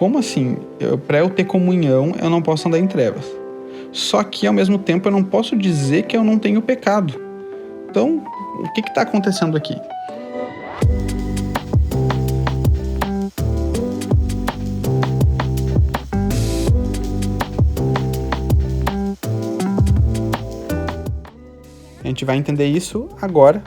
como assim? Para eu ter comunhão, eu não posso andar em trevas. Só que, ao mesmo tempo, eu não posso dizer que eu não tenho pecado. Então, o que está acontecendo aqui? A gente vai entender isso agora.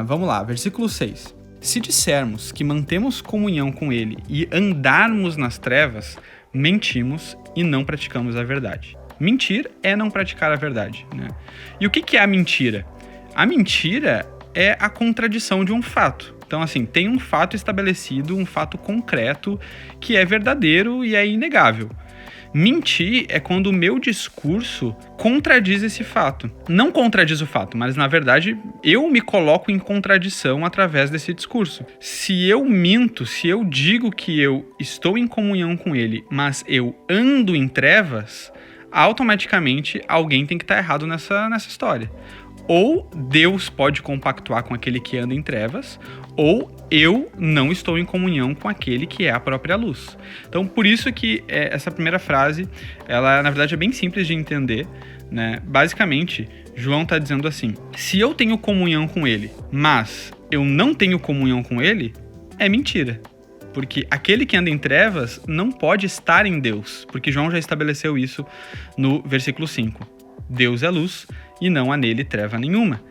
Vamos lá, versículo 6. Se dissermos que mantemos comunhão com ele e andarmos nas trevas, mentimos e não praticamos a verdade. Mentir é não praticar a verdade, né? E o que é a mentira? A mentira é a contradição de um fato. Então, assim, tem um fato estabelecido, um fato concreto, que é verdadeiro e é inegável. Mentir é quando o meu discurso contradiz esse fato. Não contradiz o fato, mas na verdade eu me coloco em contradição através desse discurso. Se eu minto, se eu digo que eu estou em comunhão com ele, mas eu ando em trevas, automaticamente alguém tem que estar errado nessa história. Ou Deus pode compactuar com aquele que anda em trevas, ou eu não estou em comunhão com aquele que é a própria luz. Então, por isso que essa primeira frase, ela na verdade é bem simples de entender, né? Basicamente, João está dizendo assim: se eu tenho comunhão com ele, mas eu não tenho comunhão com ele, é mentira. Porque aquele que anda em trevas não pode estar em Deus, porque João já estabeleceu isso no versículo 5. Deus é luz e não há nele treva nenhuma.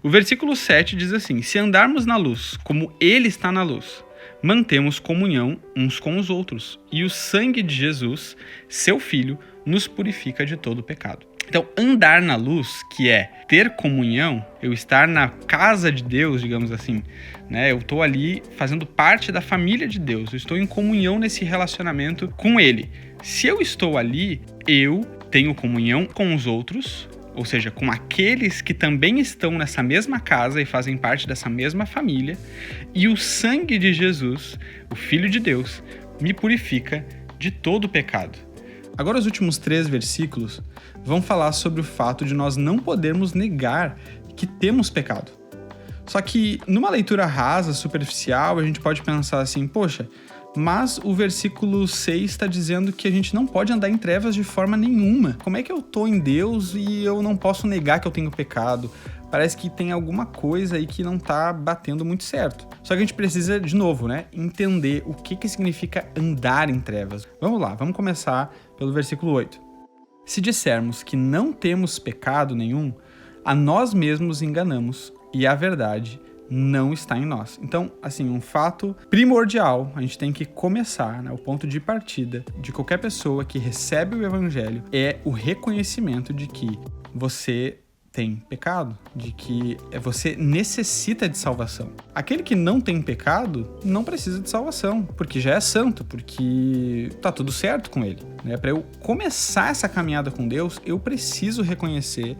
O versículo 7 diz assim: se andarmos na luz, como ele está na luz, mantemos comunhão uns com os outros, e o sangue de Jesus, seu Filho, nos purifica de todo pecado. Então, andar na luz, que é ter comunhão, eu estar na casa de Deus, digamos assim, né? Eu estou ali fazendo parte da família de Deus, eu estou em comunhão nesse relacionamento com Ele. Se eu estou ali, eu tenho comunhão com os outros, ou seja, com aqueles que também estão nessa mesma casa e fazem parte dessa mesma família, e o sangue de Jesus, o Filho de Deus, me purifica de todo o pecado. Agora, os últimos 3 versículos vão falar sobre o fato de nós não podermos negar que temos pecado. Só que, numa leitura rasa, superficial, a gente pode pensar assim: poxa, mas o versículo 6 está dizendo que a gente não pode andar em trevas de forma nenhuma. Como é que eu estou em Deus e eu não posso negar que eu tenho pecado? Parece que tem alguma coisa aí que não está batendo muito certo. Só que a gente precisa, de novo, né, entender o que significa andar em trevas. Vamos lá, vamos começar pelo versículo 8. Se dissermos que não temos pecado nenhum, a nós mesmos enganamos e a verdade não está em nós. Então, assim, um fato primordial, a gente tem que começar, né? O ponto de partida de qualquer pessoa que recebe o evangelho é o reconhecimento de que você tem pecado, de que você necessita de salvação. Aquele que não tem pecado não precisa de salvação, porque já é santo, porque tá tudo certo com ele, né? Para eu começar essa caminhada com Deus, eu preciso reconhecer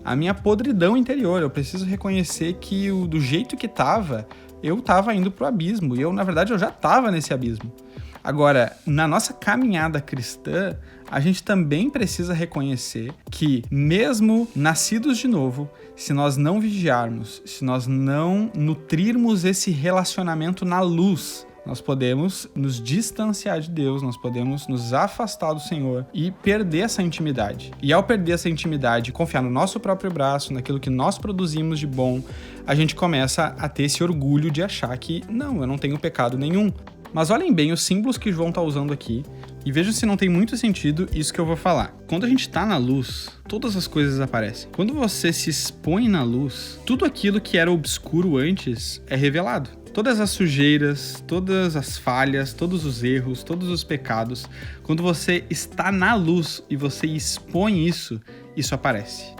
a minha podridão interior, eu preciso reconhecer que do jeito que eu tava indo pro abismo, e na verdade, eu já tava nesse abismo. Agora, na nossa caminhada cristã, a gente também precisa reconhecer que, mesmo nascidos de novo, se nós não vigiarmos, se nós não nutrirmos esse relacionamento na luz, nós podemos nos distanciar de Deus, nós podemos nos afastar do Senhor e perder essa intimidade. E ao perder essa intimidade, confiar no nosso próprio braço, naquilo que nós produzimos de bom, a gente começa a ter esse orgulho de achar que, não, eu não tenho pecado nenhum. Mas olhem bem os símbolos que João está usando aqui e vejam se não tem muito sentido isso que eu vou falar. Quando a gente está na luz, todas as coisas aparecem. Quando você se expõe na luz, tudo aquilo que era obscuro antes é revelado. Todas as sujeiras, todas as falhas, todos os erros, todos os pecados, quando você está na luz e você expõe isso, isso aparece.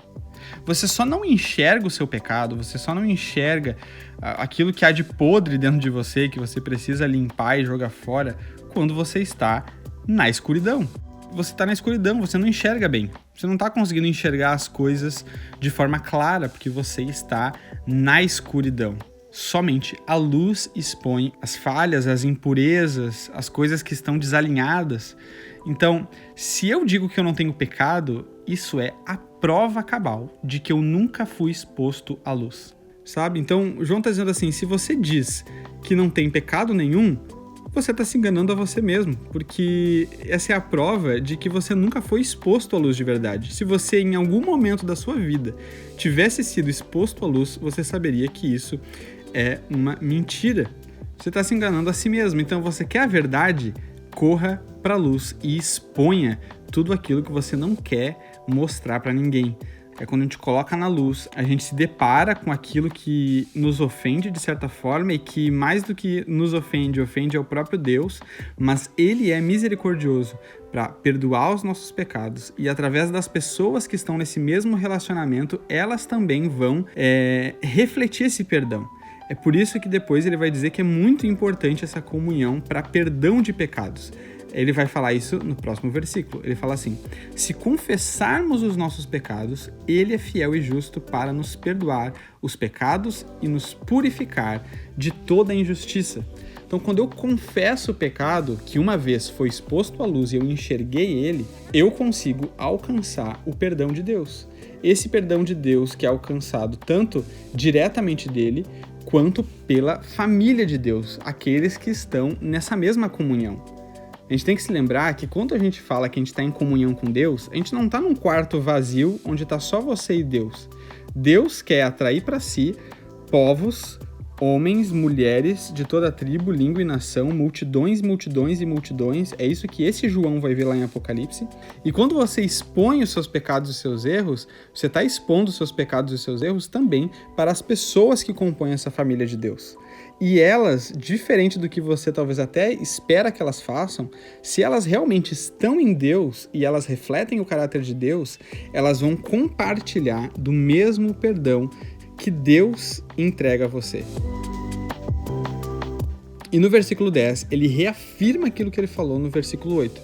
Você só não enxerga o seu pecado, você só não enxerga aquilo que há de podre dentro de você, que você precisa limpar e jogar fora, quando você está na escuridão. Você está na escuridão, você não enxerga bem. Você não está conseguindo enxergar as coisas de forma clara, porque você está na escuridão. Somente a luz expõe as falhas, as impurezas, as coisas que estão desalinhadas. Então, se eu digo que eu não tenho pecado, isso é a prova cabal de que eu nunca fui exposto à luz, sabe? Então, João está dizendo assim, se você diz que não tem pecado nenhum, você está se enganando a você mesmo, porque essa é a prova de que você nunca foi exposto à luz de verdade. Se você, em algum momento da sua vida, tivesse sido exposto à luz, você saberia que isso é uma mentira. Você está se enganando a si mesmo. Então, você quer a verdade? Corra para a luz e exponha tudo aquilo que você não quer mostrar para ninguém. É quando a gente coloca na luz, a gente se depara com aquilo que nos ofende de certa forma e que mais do que nos ofende é o próprio Deus, mas Ele é misericordioso para perdoar os nossos pecados e através das pessoas que estão nesse mesmo relacionamento, elas também vão refletir esse perdão. É por isso que depois ele vai dizer que é muito importante essa comunhão para perdão de pecados. Ele vai falar isso no próximo versículo. Ele fala assim: se confessarmos os nossos pecados, Ele é fiel e justo para nos perdoar os pecados e nos purificar de toda a injustiça. Então, quando eu confesso o pecado, que uma vez foi exposto à luz e eu enxerguei ele, eu consigo alcançar o perdão de Deus. Esse perdão de Deus que é alcançado tanto diretamente dele, quanto pela família de Deus, aqueles que estão nessa mesma comunhão. A gente tem que se lembrar que quando a gente fala que a gente está em comunhão com Deus, a gente não está num quarto vazio onde está só você e Deus. Deus quer atrair para si povos, homens, mulheres de toda a tribo, língua e nação, multidões, multidões e multidões. É isso que esse João vai ver lá em Apocalipse. E quando você expõe os seus pecados e os seus erros, você está expondo os seus pecados e os seus erros também para as pessoas que compõem essa família de Deus. E elas, diferente do que você talvez até espera que elas façam, se elas realmente estão em Deus e elas refletem o caráter de Deus, elas vão compartilhar do mesmo perdão que Deus entrega a você. E no versículo 10, ele reafirma aquilo que ele falou no versículo 8.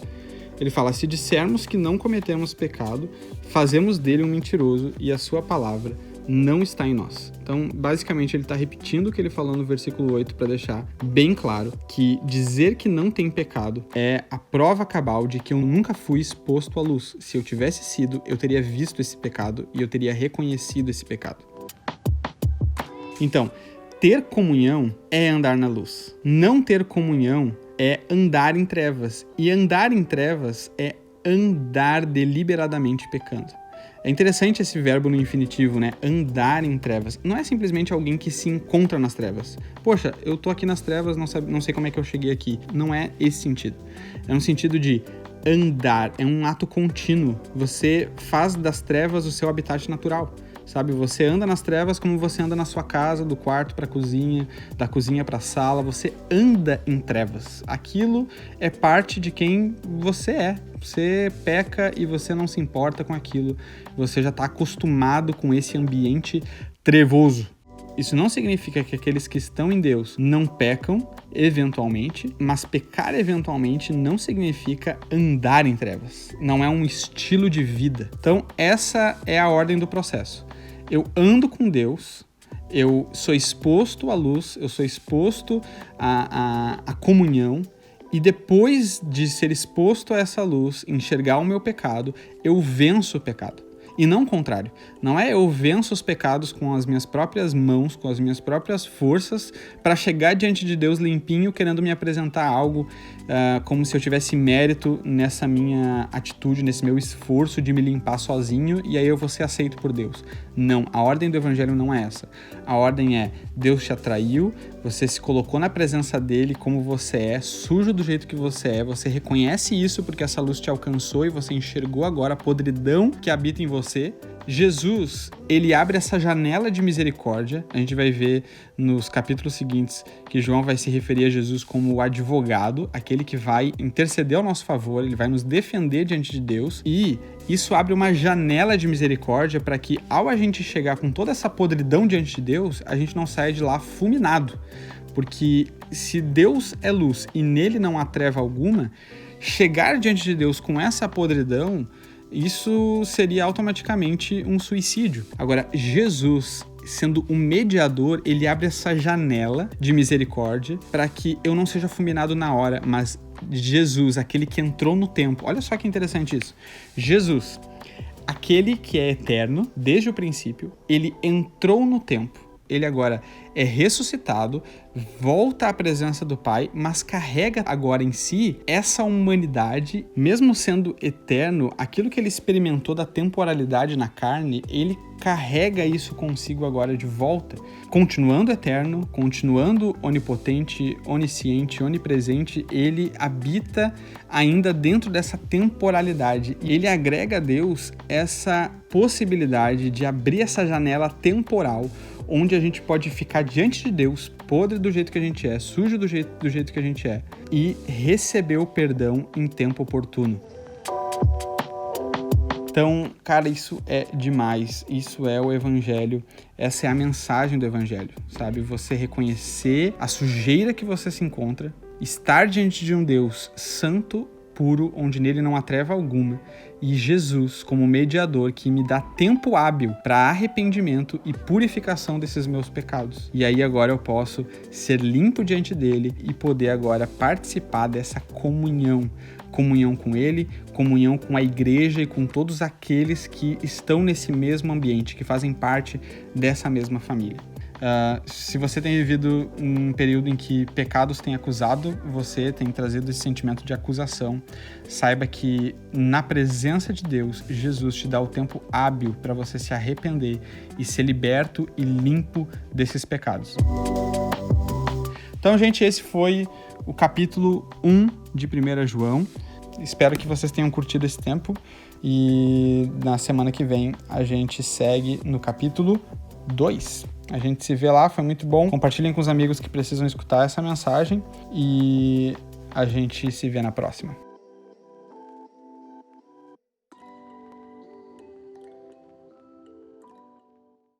Ele fala: se dissermos que não cometemos pecado, fazemos dele um mentiroso e a sua palavra não está em nós. Então, basicamente, ele está repetindo o que ele falou no versículo 8 para deixar bem claro que dizer que não tem pecado é a prova cabal de que eu nunca fui exposto à luz. Se eu tivesse sido, eu teria visto esse pecado e eu teria reconhecido esse pecado. Então, ter comunhão é andar na luz. Não ter comunhão é andar em trevas. E andar em trevas é andar deliberadamente pecando. É interessante esse verbo no infinitivo, né? Andar em trevas. Não é simplesmente alguém que se encontra nas trevas. Poxa, eu tô aqui nas trevas, não sei como é que eu cheguei aqui. Não é esse sentido. É um sentido de andar, é um ato contínuo. Você faz das trevas o seu habitat natural. Sabe, você anda nas trevas como você anda na sua casa, do quarto para a cozinha, da cozinha para a sala, você anda em trevas. Aquilo é parte de quem você é. Você peca e você não se importa com aquilo. Você já está acostumado com esse ambiente trevoso. Isso não significa que aqueles que estão em Deus não pecam, eventualmente, mas pecar eventualmente não significa andar em trevas. Não é um estilo de vida. Então, essa é a ordem do processo. Eu ando com Deus, eu sou exposto à luz, eu sou exposto à comunhão, e depois de ser exposto a essa luz, enxergar o meu pecado, eu venço o pecado. E não o contrário. Não é eu venço os pecados com as minhas próprias mãos, com as minhas próprias forças, para chegar diante de Deus limpinho, querendo me apresentar algo como se eu tivesse mérito nessa minha atitude, nesse meu esforço de me limpar sozinho, e aí eu vou ser aceito por Deus. Não, a ordem do evangelho não é essa. A ordem é: Deus te atraiu, você se colocou na presença dele como você é, sujo do jeito que você reconhece isso porque essa luz te alcançou e você enxergou agora a podridão que habita em você. Jesus, ele abre essa janela de misericórdia. A gente vai ver nos capítulos seguintes que João vai se referir a Jesus como o advogado, aquele que vai interceder ao nosso favor, ele vai nos defender diante de Deus, e isso abre uma janela de misericórdia para que, ao a gente chegar com toda essa podridão diante de Deus, a gente não saia de lá fulminado. Porque se Deus é luz e nele não há treva alguma, chegar diante de Deus com essa podridão, isso seria automaticamente um suicídio. Agora, Jesus, sendo um mediador, ele abre essa janela de misericórdia para que eu não seja fulminado na hora, mas Jesus, aquele que entrou no tempo. Olha só que interessante isso. Jesus, aquele que é eterno desde o princípio, ele entrou no tempo. ele agora é ressuscitado, volta à presença do Pai, mas carrega agora em si essa humanidade, mesmo sendo eterno, aquilo que ele experimentou da temporalidade na carne, ele carrega isso consigo agora de volta, continuando eterno, continuando onipotente, onisciente, onipresente, ele habita ainda dentro dessa temporalidade e ele agrega a Deus essa possibilidade de abrir essa janela temporal onde a gente pode ficar diante de Deus, podre do jeito que a gente é, sujo do jeito que a gente é, e receber o perdão em tempo oportuno. Então, cara, isso é demais, isso é o Evangelho, essa é a mensagem do Evangelho, sabe? Você reconhecer a sujeira que você se encontra, estar diante de um Deus santo, puro, onde nele não há treva alguma, e Jesus como mediador que me dá tempo hábil para arrependimento e purificação desses meus pecados. E aí agora eu posso ser limpo diante dele e poder agora participar dessa comunhão com ele, comunhão com a igreja e com todos aqueles que estão nesse mesmo ambiente, que fazem parte dessa mesma família. Se você tem vivido um período em que pecados têm acusado você, tem trazido esse sentimento de acusação, saiba que na presença de Deus, Jesus te dá o tempo hábil para você se arrepender e ser liberto e limpo desses pecados. Então, gente, esse foi o capítulo 1 de 1 João. Espero que vocês tenham curtido esse tempo e na semana que vem a gente segue no capítulo 2. A gente se vê lá, foi muito bom. Compartilhem com os amigos que precisam escutar essa mensagem e a gente se vê na próxima.